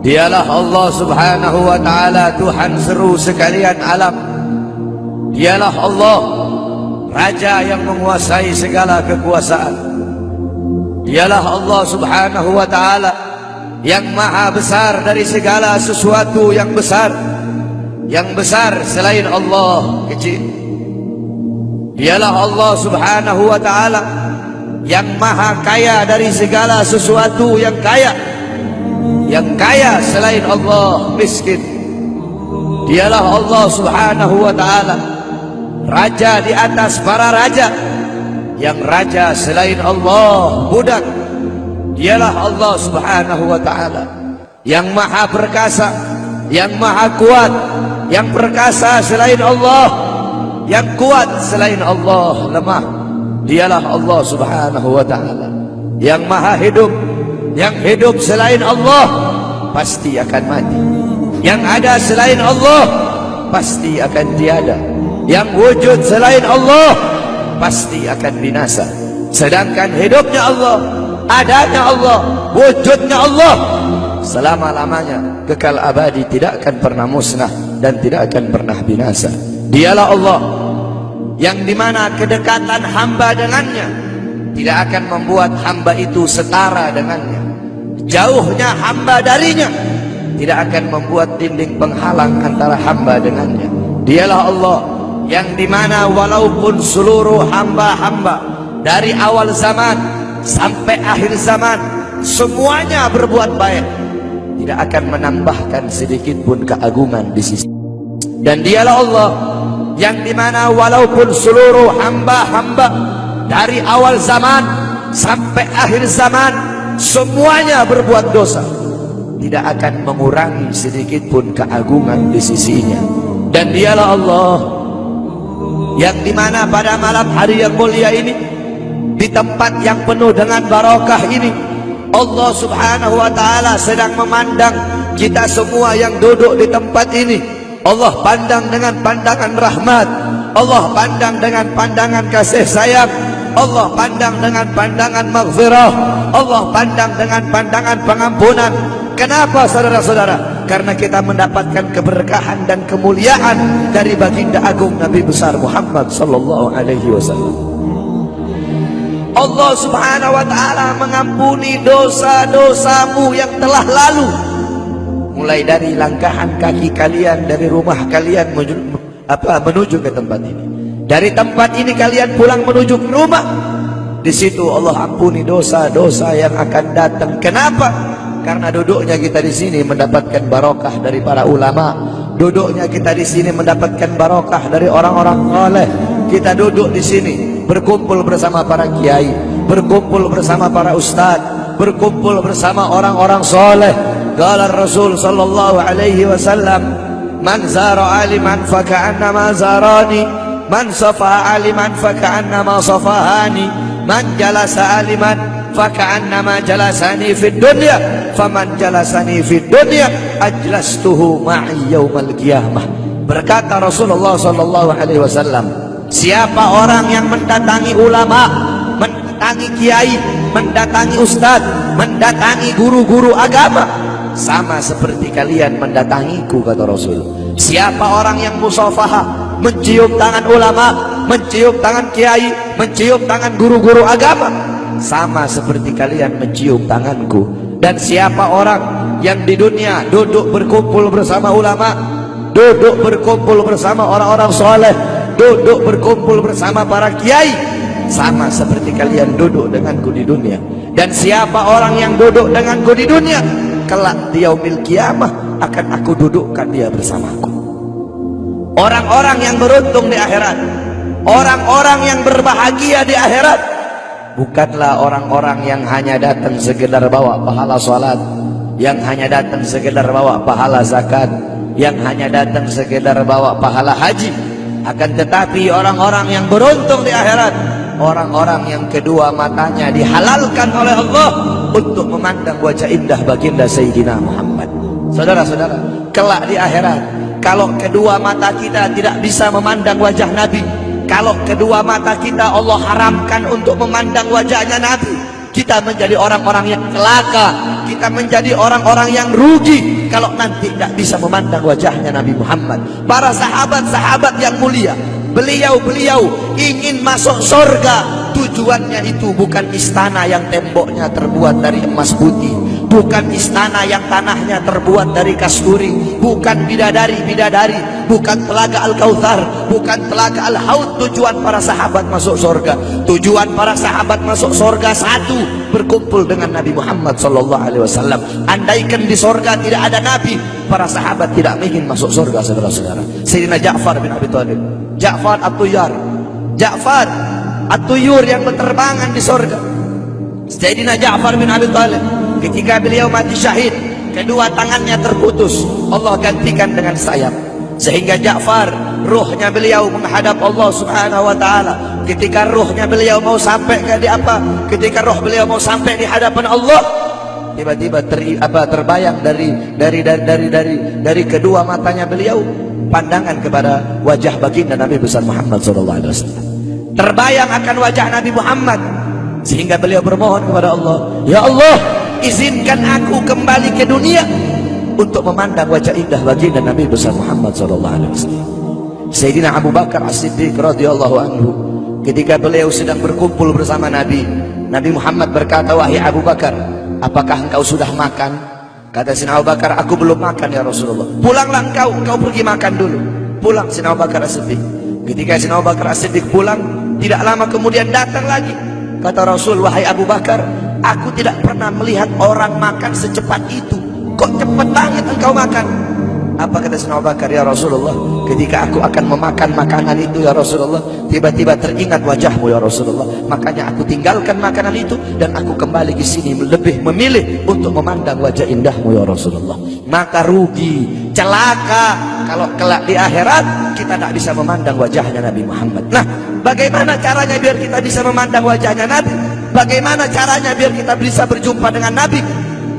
Dialah Allah subhanahu wa ta'ala, Tuhan seru sekalian alam. Dialah Allah, Raja yang menguasai segala kekuasaan. Dialah Allah subhanahu wa ta'ala, yang maha besar dari segala sesuatu yang besar. Yang besar selain Allah kecil. Dialah Allah subhanahu wa ta'ala, yang maha kaya dari segala sesuatu yang kaya. Yang kaya selain Allah miskin. Dialah Allah subhanahu wa ta'ala, Raja di atas para raja. Yang raja selain Allah budak. Dialah Allah subhanahu wa ta'ala, yang maha perkasa, yang maha kuat. Yang perkasa selain Allah, yang kuat selain Allah lemah. Dialah Allah subhanahu wa ta'ala, yang maha hidup. Yang hidup selain Allah pasti akan mati. Yang ada selain Allah pasti akan tiada. Yang wujud selain Allah pasti akan binasa. Sedangkan hidupnya Allah, adanya Allah, wujudnya Allah selama-lamanya, kekal abadi, tidak akan pernah musnah dan tidak akan pernah binasa. Dialah Allah yang dimana kedekatan hamba dengannya tidak akan membuat hamba itu setara dengannya. Jauhnya hamba darinya tidak akan membuat dinding penghalang antara hamba dengannya. Dialah Allah yang dimana walaupun seluruh hamba-hamba dari awal zaman sampai akhir zaman semuanya berbuat baik, tidak akan menambahkan sedikit pun keagungan di sisi. Dan dialah Allah yang dimana walaupun seluruh hamba-hamba dari awal zaman sampai akhir zaman semuanya berbuat dosa, tidak akan mengurangi sedikit pun keagungan di sisinya. Dan dialah Allah yang dimana pada malam hari yang mulia ini, di tempat yang penuh dengan barakah ini, Allah subhanahu wa ta'ala sedang memandang kita semua yang duduk di tempat ini. Allah pandang dengan pandangan rahmat, Allah pandang dengan pandangan kasih sayang, Allah pandang dengan pandangan maghfirah, Allah pandang dengan pandangan pengampunan. Kenapa saudara-saudara? Karena kita mendapatkan keberkahan dan kemuliaan dari baginda agung Nabi besar Muhammad sallallahu alaihi wasallam. Allah subhanahu wa ta'ala mengampuni dosa-dosamu yang telah lalu, mulai dari langkahan kaki kalian dari rumah kalian menuju ke tempat ini. Dari tempat ini kalian pulang menuju ke rumah, di situ Allah ampuni dosa-dosa yang akan datang. Kenapa? Karena duduknya kita di sini mendapatkan barokah dari para ulama. Duduknya kita di sini mendapatkan barokah dari orang-orang saleh. Kita duduk di sini berkumpul bersama para kiai, berkumpul bersama para ustaz, berkumpul bersama orang-orang saleh. Qala Rasul sallallahu alaihi wasallam, man zara aliman fa ka'annama zarani, man safa aliman fa ka'annama safahani, man jalasa aliman fa ka'annama jalasani fid dunya, faman jalasani fid dunya ajlastuhu ma'i yaumal qiyamah. Berkata Rasulullah sallallahu alaihi wasallam, siapa orang yang mendatangi ulama, mendatangi kiai, mendatangi ustaz, mendatangi guru-guru agama, sama seperti kalian mendatangiku, kata Rasul. Siapa orang yang musafahah, mencium tangan ulama, mencium tangan kiai, mencium tangan guru-guru agama, sama seperti kalian mencium tanganku. Dan siapa orang yang di dunia duduk berkumpul bersama ulama, duduk berkumpul bersama orang-orang soleh, duduk berkumpul bersama para kiai, sama seperti kalian duduk denganku di dunia. Dan siapa orang yang duduk denganku di dunia, kelak di yaumil qiyamah akan aku dudukkan dia bersamaku. Orang-orang yang beruntung di akhirat, orang-orang yang berbahagia di akhirat, bukanlah orang-orang yang hanya datang sekedar bawa pahala salat, yang hanya datang sekedar bawa pahala zakat, yang hanya datang sekedar bawa pahala haji. Akan tetapi orang-orang yang beruntung di akhirat, orang-orang yang kedua matanya dihalalkan oleh Allah untuk memandang wajah indah baginda Sayyidina Muhammad. Saudara-saudara, kelak di akhirat, kalau kedua mata kita tidak bisa memandang wajah Nabi, kalau kedua mata kita Allah haramkan untuk memandang wajahnya Nabi, kita menjadi orang-orang yang celaka, kita menjadi orang-orang yang rugi kalau nanti tidak bisa memandang wajahnya Nabi Muhammad. Para sahabat-sahabat yang mulia, beliau ingin masuk surga. Tujuannya itu bukan istana yang temboknya terbuat dari emas putih, bukan istana yang tanahnya terbuat dari kasturi, bukan bidadari, bukan telaga Al-Kautsar, bukan telaga Al-Haud. Tujuan para sahabat masuk surga, tujuan para sahabat masuk surga satu, berkumpul dengan Nabi Muhammad SAW. Andaikan di surga tidak ada Nabi, para sahabat tidak ingin masuk surga, saudara-saudara. Sayyidina Ja'far bin Abi Thalib, Ja'far At-Tuyur yang berterbangan di surga. Sayyidina Ja'far bin Abi Thalib, ketika beliau mati syahid, kedua tangannya terputus, Allah gantikan dengan sayap, sehingga Ja'far, ruhnya beliau menghadap Allah Subhanahu wa taala. Ketika ruhnya beliau mau sampai ketika roh beliau mau sampai di hadapan Allah, tiba-tiba terbayang dari kedua matanya beliau pandangan kepada wajah baginda Nabi besar Muhammad sallallahu alaihi wasallam. Terbayang akan wajah Nabi Muhammad, sehingga beliau bermohon kepada Allah, ya Allah, izinkan aku kembali ke dunia untuk memandang wajah indah baginda Nabi besar Muhammad sallallahu alaihi wasallam. Sayyidina Abu Bakar As-Siddiq radhiyallahu anhu, ketika beliau sedang berkumpul bersama Nabi Muhammad berkata, wahai Abu Bakar, apakah engkau sudah makan? Kata Sayyidina Abu Bakar, aku belum makan ya Rasulullah. Pulanglah engkau pergi makan dulu. Pulang Sayyidina Abu Bakar As-Siddiq. Ketika Sayyidina Abu Bakar As-Siddiq pulang, tidak lama kemudian datang lagi. Kata Rasul, wahai Abu Bakar, aku tidak pernah melihat orang makan secepat itu. Kok cepat banget engkau makan? Apa kata Sayyidina Abu Bakar, ya Rasulullah, ketika aku akan memakan makanan itu ya Rasulullah, tiba-tiba teringat wajahmu ya Rasulullah, makanya aku tinggalkan makanan itu dan aku kembali ke sini lebih memilih untuk memandang wajah indahmu ya Rasulullah. Maka rugi, celaka kalau kelak di akhirat kita tak bisa memandang wajahnya Nabi Muhammad. Nah, bagaimana caranya biar kita bisa memandang wajahnya Nabi? Bagaimana caranya biar kita bisa berjumpa dengan Nabi?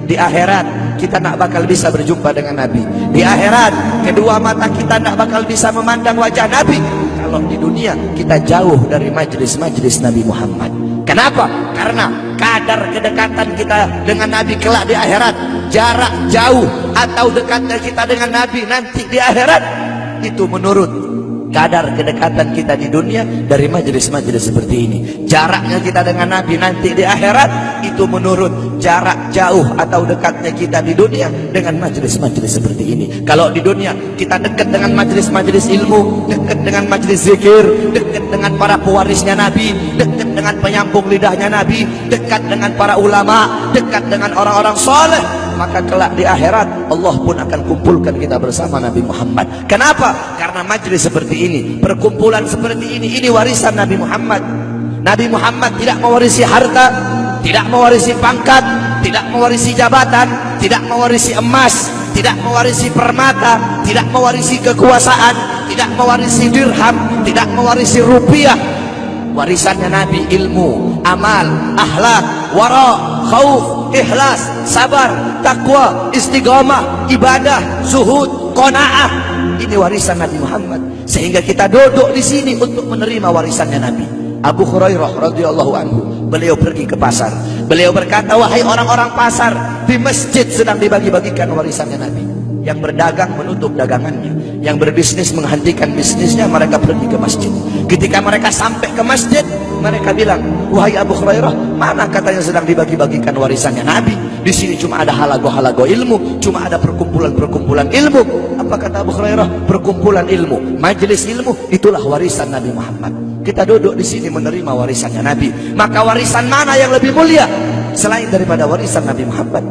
Di akhirat kita tak bakal bisa berjumpa dengan Nabi. Di akhirat kedua mata kita tak bakal bisa memandang wajah Nabi kalau di dunia kita jauh dari majlis-majlis Nabi Muhammad. Kenapa? Karena kadar kedekatan kita dengan Nabi kelak di akhirat, jarak jauh atau dekatnya kita dengan Nabi nanti di akhirat, itu menurut kadar kedekatan kita di dunia dari majelis-majelis seperti ini. Jaraknya kita dengan Nabi nanti di akhirat itu menurut jarak jauh atau dekatnya kita di dunia dengan majelis-majelis seperti ini. Kalau di dunia kita dekat dengan majelis-majelis ilmu, dekat dengan majelis zikir, dekat dengan para pewarisnya Nabi, dekat dengan penyambung lidahnya Nabi, dekat dengan para ulama, dekat dengan orang-orang soleh, maka kelak di akhirat Allah pun akan kumpulkan kita bersama Nabi Muhammad. Kenapa? Karena majelis seperti ini, perkumpulan seperti ini warisan Nabi Muhammad. Nabi Muhammad tidak mewarisi harta, tidak mewarisi pangkat, tidak mewarisi jabatan, tidak mewarisi emas, tidak mewarisi permata, tidak mewarisi kekuasaan, tidak mewarisi dirham, tidak mewarisi rupiah. Warisannya Nabi ilmu, amal, akhlak, wara, khauf, ikhlas, sabar, takwa, istiqamah, ibadah, zuhud, qanaah. Ini warisan Nabi Muhammad. Sehingga kita duduk di sini untuk menerima warisannya Nabi. Abu Hurairah radhiyallahu anhu, beliau pergi ke pasar. Beliau berkata, wahai orang-orang pasar, di masjid sedang dibagi-bagikan warisannya Nabi. Yang berdagang menutup dagangannya, yang berbisnis menghentikan bisnisnya, mereka pergi ke masjid. Ketika mereka sampai ke masjid, mereka bilang, wahai Abu Hurairah, mana katanya sedang dibagi-bagikan warisannya Nabi? Di sini cuma ada halago-halago ilmu, cuma ada perkumpulan-perkumpulan ilmu. Apa kata Abu Hurairah? Perkumpulan ilmu, majelis ilmu, itulah warisan Nabi Muhammad. Kita duduk di sini menerima warisannya Nabi. Maka warisan mana yang lebih mulia selain daripada warisan Nabi Muhammad?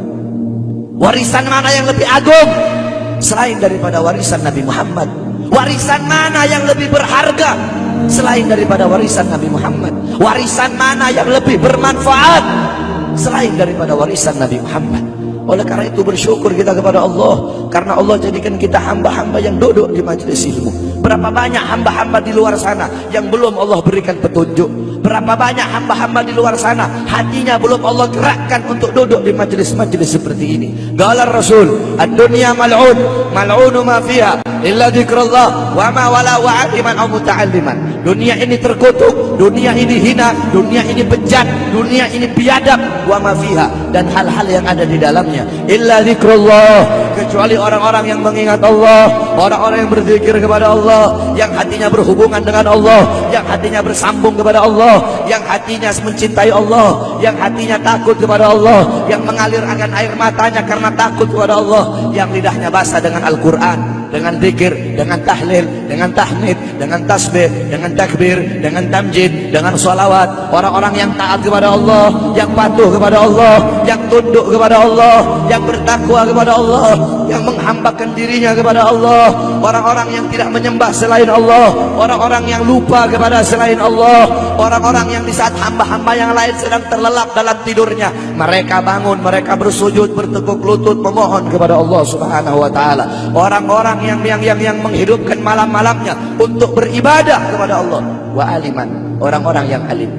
Warisan mana yang lebih agung selain daripada warisan Nabi Muhammad? Warisan mana yang lebih berharga selain daripada warisan Nabi Muhammad? Warisan mana yang lebih bermanfaat selain daripada warisan Nabi Muhammad? Oleh karena itu bersyukur kita kepada Allah, karena Allah jadikan kita hamba-hamba yang duduk di majelis ilmu. Berapa banyak hamba-hamba di luar sana yang belum Allah berikan petunjuk? Berapa banyak hamba-hamba di luar sana hatinya belum Allah gerakkan untuk duduk di majelis-majelis seperti ini? Qala Rasul, ad-dunya mal'un, mal'unu ma fiha, illa dzikrullah wa ma wala wa aliman aw muta'alliman. Dunia ini terkutuk, dunia ini hina, dunia ini bejat, dunia ini biadab, wa ma fiha, dan hal-hal yang ada di dalamnya. Illa dzikrullah, kecuali orang-orang yang mengingat Allah, orang-orang yang berzikir kepada Allah, yang hatinya berhubungan dengan Allah, yang hatinya bersambung kepada Allah, yang hatinya mencintai Allah, yang hatinya takut kepada Allah, yang mengalirkan air matanya karena takut kepada Allah, yang lidahnya basah dengan Al-Quran, dengan zikir, dengan tahlil, dengan tahmid, dengan tasbih, dengan takbir, dengan tamjid, dengan sholawat. Orang-orang yang taat kepada Allah, yang patuh kepada Allah, yang tunduk kepada Allah, yang bertakwa kepada Allah, yang menghambakan dirinya kepada Allah, orang-orang yang tidak menyembah selain Allah, orang-orang yang lupa kepada selain Allah, orang-orang yang di saat hamba-hamba yang lain sedang terlelap dalam tidurnya, mereka bangun, mereka bersujud, bertekuk lutut memohon kepada Allah Subhanahu wa taala. Orang-orang yang menghidupkan malam-malamnya untuk beribadah kepada Allah. Wa aliman, orang-orang yang alim,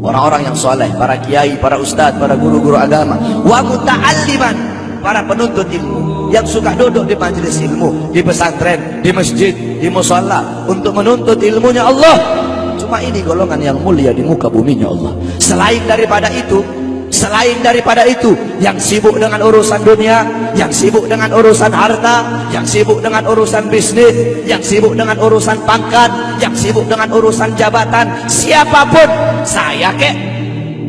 orang-orang yang soleh, para kiai, para ustadz, para guru-guru agama. Wa muta'alliman, para penuntut ilmu yang suka duduk di majelis ilmu, di pesantren, di masjid, di musalla untuk menuntut ilmunya Allah. Cuma ini golongan yang mulia di muka buminya Allah. Selain daripada itu, yang sibuk dengan urusan dunia, yang sibuk dengan urusan harta, yang sibuk dengan urusan bisnis, yang sibuk dengan urusan pangkat, yang sibuk dengan urusan jabatan, siapapun, saya kek,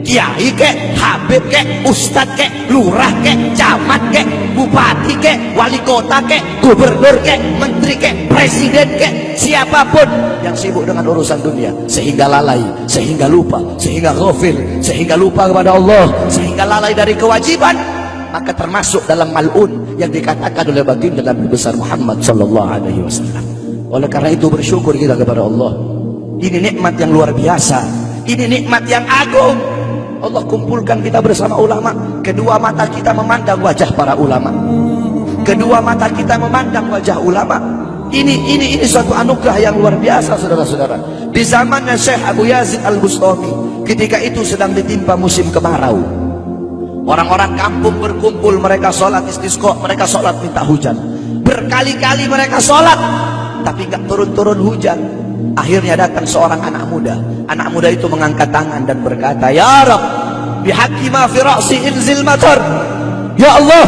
kiai kek, habib kek, ustadz kek, lurah kek, camat kek, bupati kek, wali kota kek, gubernur kek, menteri kek, presiden kek, siapapun yang sibuk dengan urusan dunia sehingga lalai, sehingga lupa, sehingga ghafil, sehingga lupa kepada Allah, sehingga lalai dari kewajiban, maka termasuk dalam mal'un yang dikatakan oleh baginda Nabi besar Muhammad sallallahu alaihi wasallam. Oleh karena itu bersyukur kita kepada Allah. Ini nikmat yang luar biasa, ini nikmat yang agung. Allah kumpulkan kita bersama ulama, kedua mata kita memandang wajah para ulama, kedua mata kita memandang wajah ulama. Ini suatu anugerah yang luar biasa, saudara-saudara. Di zamannya Syekh Abu Yazid Al-Bustami, ketika itu sedang ditimpa musim kemarau, orang-orang kampung berkumpul, mereka sholat istisqa, mereka sholat minta hujan. Berkali-kali mereka sholat, tapi nggak turun-turun hujan. Akhirnya datang seorang anak muda. Anak muda itu mengangkat tangan dan berkata, Ya Rabb, bihaqqi ma fi ra'si inzil matar. Ya Allah,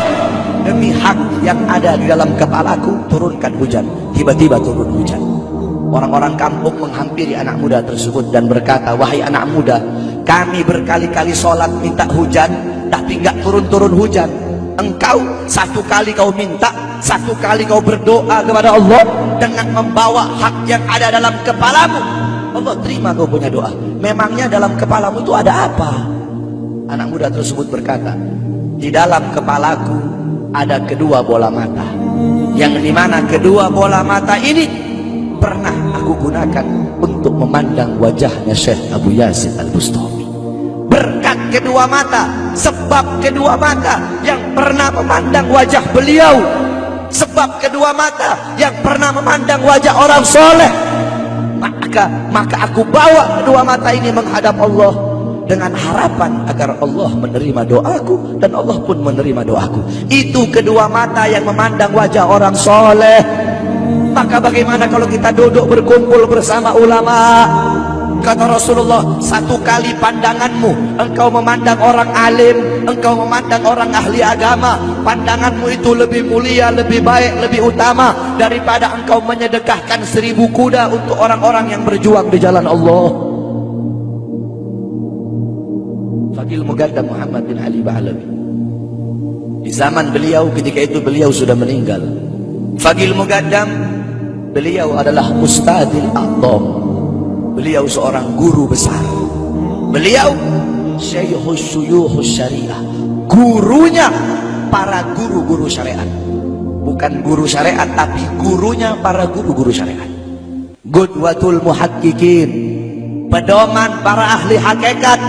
demi hak yang ada di dalam kepalaku, turunkan hujan. Tiba-tiba turun hujan. Orang-orang kampung menghampiri anak muda tersebut dan berkata, wahai anak muda, kami berkali-kali sholat minta hujan, tapi nggak turun-turun hujan. Engkau satu kali kau minta, satu kali kau berdoa kepada Allah dengan membawa hak yang ada dalam kepalamu. Allah terima kau punya doa. Memangnya dalam kepalamu itu ada apa? Anak muda tersebut berkata, di dalam kepalaku ada kedua bola mata, yang dimana kedua bola mata ini pernah aku gunakan untuk memandang wajahnya Syekh Abu Yazid Al-Bustami. Berkat kedua mata, sebab kedua mata yang pernah memandang wajah beliau, sebab kedua mata yang pernah memandang wajah orang soleh, maka aku bawa kedua mata ini menghadap Allah dengan harapan agar Allah menerima doaku dan Allah pun menerima doaku. Itu kedua mata yang memandang wajah orang soleh. Maka bagaimana kalau kita duduk berkumpul bersama ulama? Kata Rasulullah, satu kali pandanganmu engkau memandang orang alim, engkau memandang orang ahli agama, pandanganmu itu lebih mulia, lebih baik, lebih utama daripada engkau menyedekahkan 1000 kuda untuk orang-orang yang berjuang di jalan Allah. Fadil Mugaddam Muhammad bin Ali Ba'alawi, di zaman beliau, ketika itu beliau sudah meninggal. Fadil Mugaddam, beliau adalah Ustadzil A'zam. Beliau seorang guru besar. Beliau Syekhus Syuyukhus Syariah, gurunya para guru-guru syariat. Bukan guru syariat, tapi gurunya para guru-guru syariat. Qudwatul muhaqqiqin, pedoman para ahli hakikat.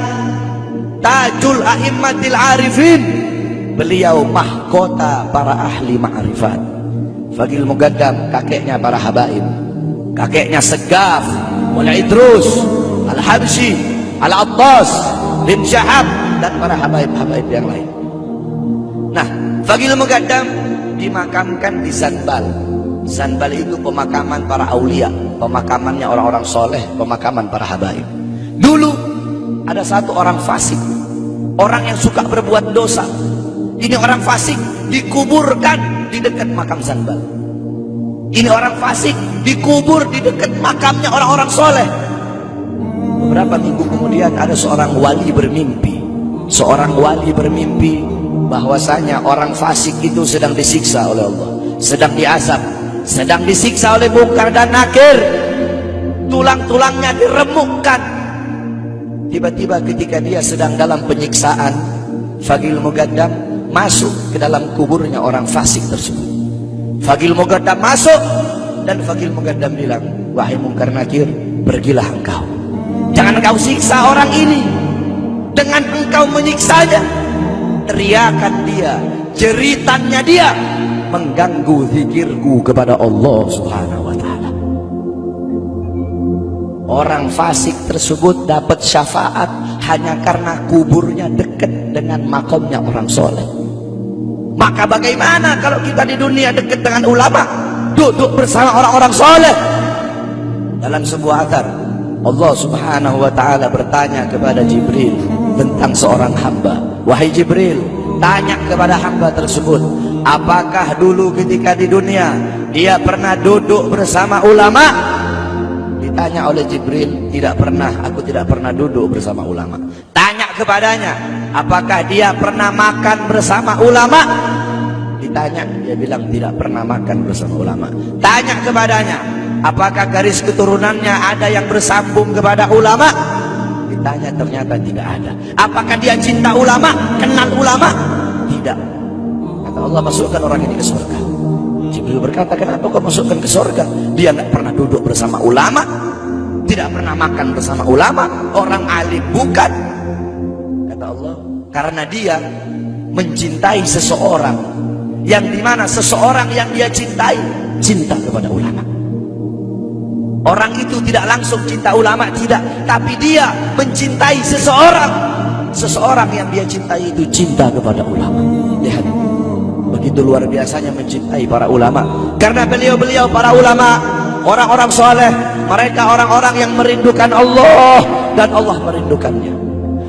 Tajul a'immatil arifin, beliau mahkota para ahli ma'rifat. Fadil Mugaddam kakeknya para habaib, kakeknya Segaf, Al-Idrus, Al-Habsyi, Al-Attas, bin Syahab, dan para habaib-habaib yang lain. Nah, Fadil Mugaddam dimakamkan di Zanbal, Zanbal itu pemakaman para aulia, pemakamannya orang-orang soleh, pemakaman para habaib. Dulu ada satu orang fasik, orang yang suka berbuat dosa. Ini orang fasik dikuburkan di dekat makam Zanbal. Ini orang fasik dikubur di dekat makamnya orang-orang soleh. Beberapa minggu kemudian ada seorang wali bermimpi. Seorang wali bermimpi bahwasanya orang fasik itu sedang disiksa oleh Allah, sedang diazab, sedang disiksa oleh Munkar dan Nakir. Tulang-tulangnya diremukkan. Tiba-tiba ketika dia sedang dalam penyiksaan, Fagil Mugaddam masuk ke dalam kuburnya orang fasik tersebut. Fagil Mugaddam masuk dan Fagil Mugaddam bilang, wahai Munkar Nakir, pergilah engkau. Jangan engkau siksa orang ini. Dengan engkau menyiksanya, teriakan dia, jeritannya dia mengganggu zikirku kepada Allah Subhanahu wa ta'ala. Orang fasik tersebut dapat syafaat hanya karena kuburnya dekat dengan makamnya orang soleh. Maka bagaimana kalau kita di dunia dekat dengan ulama, duduk bersama orang-orang soleh? Dalam sebuah athar, Allah Subhanahu wa ta'ala bertanya kepada Jibril tentang seorang hamba. Wahai Jibril, tanya kepada hamba tersebut, apakah dulu ketika di dunia dia pernah duduk bersama ulama? Ditanya oleh Jibril, tidak pernah, aku tidak pernah duduk bersama ulama. Tanya kepadanya, apakah dia pernah makan bersama ulama? Ditanya, dia bilang tidak pernah makan bersama ulama. Tanya kepadanya, apakah garis keturunannya ada yang bersambung kepada ulama? Ditanya, ternyata tidak ada. Apakah dia cinta ulama, kenal ulama? Tidak. Kata Allah, masukkan orang ini ke surga. Jibril berkata, kenapa kau masukkan ke surga? Dia tidak pernah duduk bersama ulama, tidak pernah makan bersama ulama, orang alim bukan. Kata Allah, karena dia mencintai seseorang, yang dimana seseorang yang dia cintai cinta kepada ulama. Orang itu tidak langsung cinta ulama, tidak, tapi dia mencintai seseorang. Seseorang yang dia cintai itu cinta kepada ulama. Lihat, begitu luar biasanya mencintai para ulama. Karena beliau-beliau para ulama, orang-orang soleh, mereka orang-orang yang merindukan Allah dan Allah merindukannya.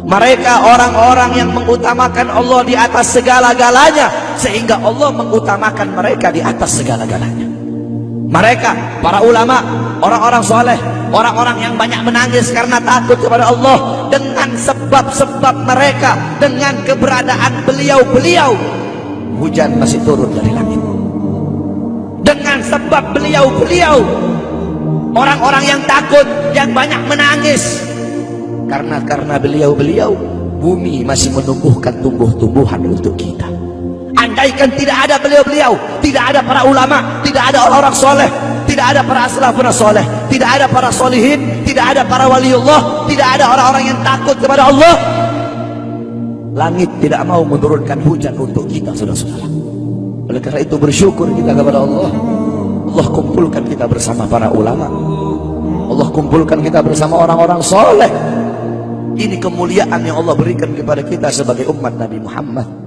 Mereka orang-orang yang mengutamakan Allah di atas segala-galanya, sehingga Allah mengutamakan mereka di atas segala-galanya. Mereka, para ulama, orang-orang soleh, orang-orang yang banyak menangis karena takut kepada Allah. Dengan sebab-sebab mereka, dengan keberadaan beliau-beliau, hujan masih turun dari langit. Dengan sebab beliau-beliau, orang-orang yang takut, yang banyak menangis, karena beliau-beliau, bumi masih menumbuhkan tumbuh-tumbuhan untuk kita. Andaikan tidak ada beliau-beliau, tidak ada para ulama, tidak ada orang-orang soleh, tidak ada para salafun soleh, tidak ada para solihin, tidak ada para waliullah, tidak ada orang-orang yang takut kepada Allah, langit tidak mau menurunkan hujan untuk kita, saudara-saudara. Oleh karena itu bersyukur kita kepada Allah. Allah kumpulkan kita bersama para ulama, Allah kumpulkan kita bersama orang-orang soleh. Ini kemuliaan yang Allah berikan kepada kita sebagai umat Nabi Muhammad.